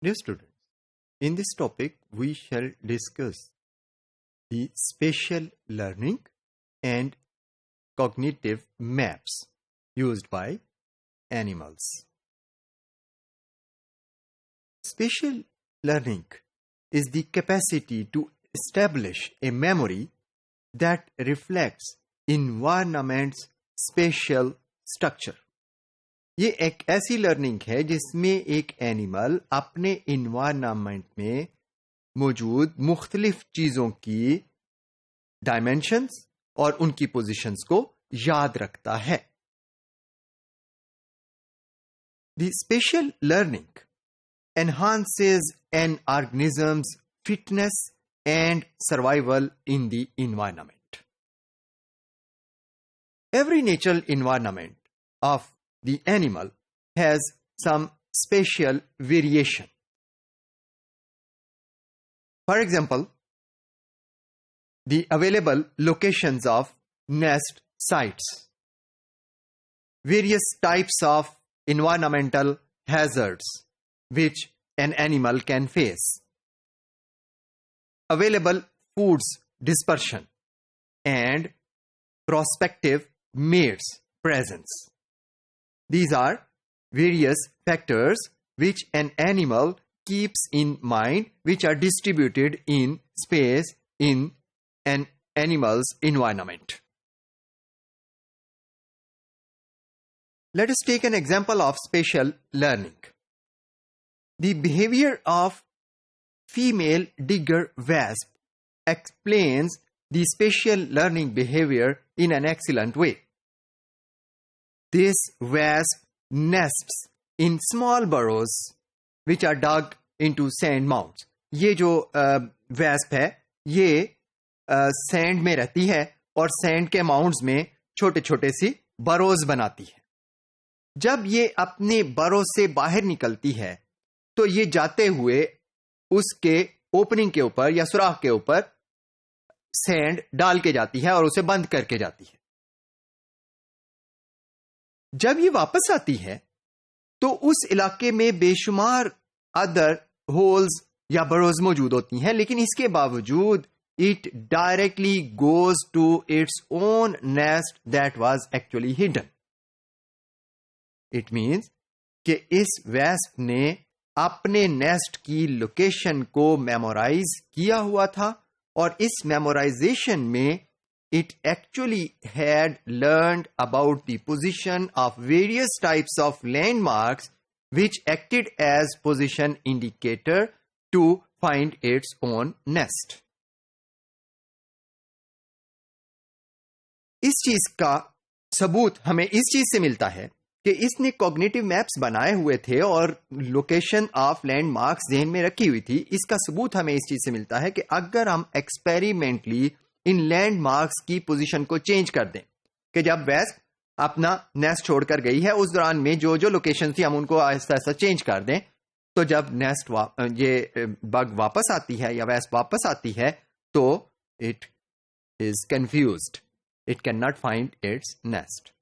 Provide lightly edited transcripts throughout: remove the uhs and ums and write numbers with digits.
Dear students, in this topic we shall discuss the spatial learning and cognitive maps used by animals. Spatial learning is the capacity to establish a memory that reflects environment's spatial structure. ये एक ऐसी learning है जिसमें एक animal अपने environment में मौजूद मुख्तलिफ चीज़ों की डायमेंशंस और उनकी पोजीशंस को याद रखता है. The spatial learning enhances an organism's fitness and survival in the environment. Every natural environment of the animal has some spatial variation. For example, the available locations of nest sites, various types of environmental hazards which an animal can face, available foods dispersion, and prospective mates presence. These are various factors which an animal keeps in mind, which are distributed in space in an animal's environment. Let us take an example of spatial learning. The behavior of female digger wasp explains the spatial learning behavior in an excellent way. This wasp nests in small burrows which are dug into sand mounds. ये जो wasp है ये sand में रहती है और sand के mounds में छोटे छोटे सी burrows बनाती है. जब ये अपने burrow से बाहर निकलती है तो ये जाते हुए उसके ओपनिंग के ऊपर या सुराख के ऊपर sand डाल के जाती है और उसे बंद करके जाती है. जब ये वापस आती है तो उस इलाके में बेशुमार अदर होल्स या बरोज मौजूद होती हैं, लेकिन इसके बावजूद it directly goes to its own nest that was actually hidden. It means कि इस वेस्प ने अपने नेस्ट की लोकेशन को मेमोराइज किया हुआ था और इस मेमोराइजेशन में it actually had learned about the position of various types of landmarks which acted as position indicator to find its own nest. इस चीज का सबूत हमें इस चीज से मिलता है कि इसने कॉग्निटिव मैप्स बनाए हुए थे और लोकेशन ऑफ लैंडमार्क्स ज़हन में रखी हुई थी. इसका सबूत हमें इस चीज से मिलता है कि अगर हम एक्सपेरिमेंटली इन लैंडमार्क्स की पोजीशन को चेंज कर दें कि जब वेस्प अपना नेस्ट छोड़कर गई है उस दौरान में जो जो लोकेशन थी हम उनको ऐसा ऐसा चेंज कर दें, तो जब नेस्ट ये बग वापस आती है या वेस्प वापस आती है तो it is confused, it can not find its nest.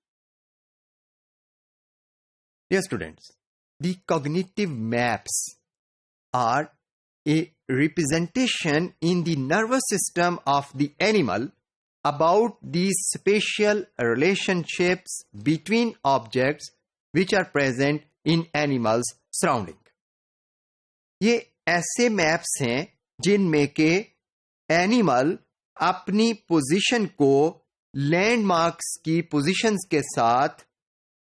Dear students, the cognitive maps are a representation in the nervous system of the animal about the spatial relationships between objects which are present in animals' surrounding. ये ऐसे maps हैं जिनमें के animal अपनी position को landmarks की positions के साथ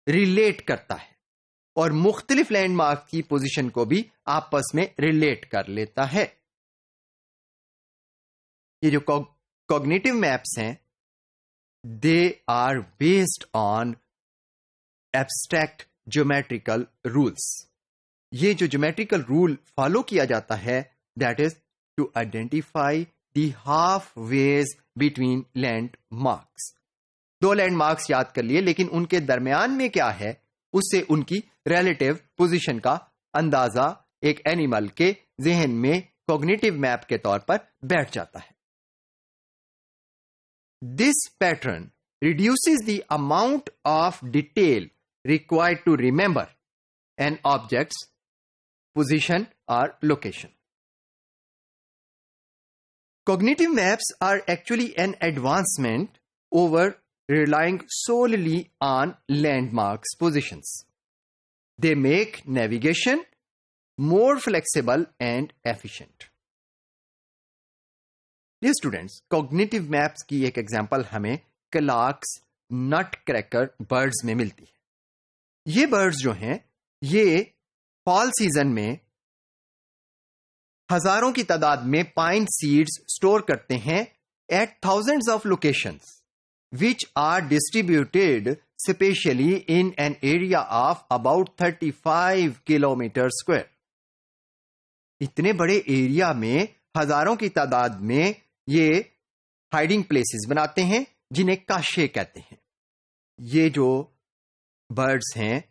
रिलेट करता है और मुख्तलिफ लैंडमार्क की पोजीशन को भी आपस में रिलेट कर लेता है. ये जो कॉग्निटिव मैप्स हैं they are based on abstract geometrical rules. ये जो ज्योमेट्रिकल रूल फॉलो किया जाता है that is to identify the half way between landmarks. दो लैंडमार्क्स याद कर लिए लेकिन उनके दरमियान में क्या है उससे उनकी रिलेटिव पोजीशन का अंदाजा एक एनिमल के जहन में कॉग्निटिव मैप के तौर पर बैठ जाता है. This pattern reduces the amount of detail required to remember an object's position or location. Cognitive maps are actually an advancement over relying solely on landmarks positions. They make navigation more flexible and efficient. Dear students, cognitive maps की एक example हमें Clarks नट cracker birds में मिलती है। ये birds जो हैं ये फॉल सीजन में हजारों की तादाद में पाइन सीड्स स्टोर करते हैं at thousands of locations which are distributed spatially in an area of about 35 kilometers square. इतने बड़े एरिया में हजारों की तादाद में ये हाइडिंग प्लेसेस बनाते हैं जिन्हें काशे कहते हैं। ये जो बर्ड्स हैं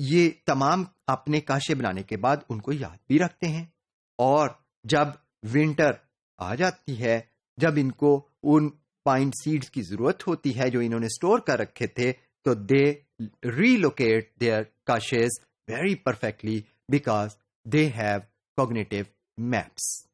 ये तमाम अपने काशे बनाने के बाद उनको याद भी रखते हैं और जब विंटर आ जाती है, जब इनको उन पाइन सीड्स की जरूरत होती है जो इन्होंने स्टोर कर रखे थे, तो they relocate their caches very perfectly because they have cognitive maps.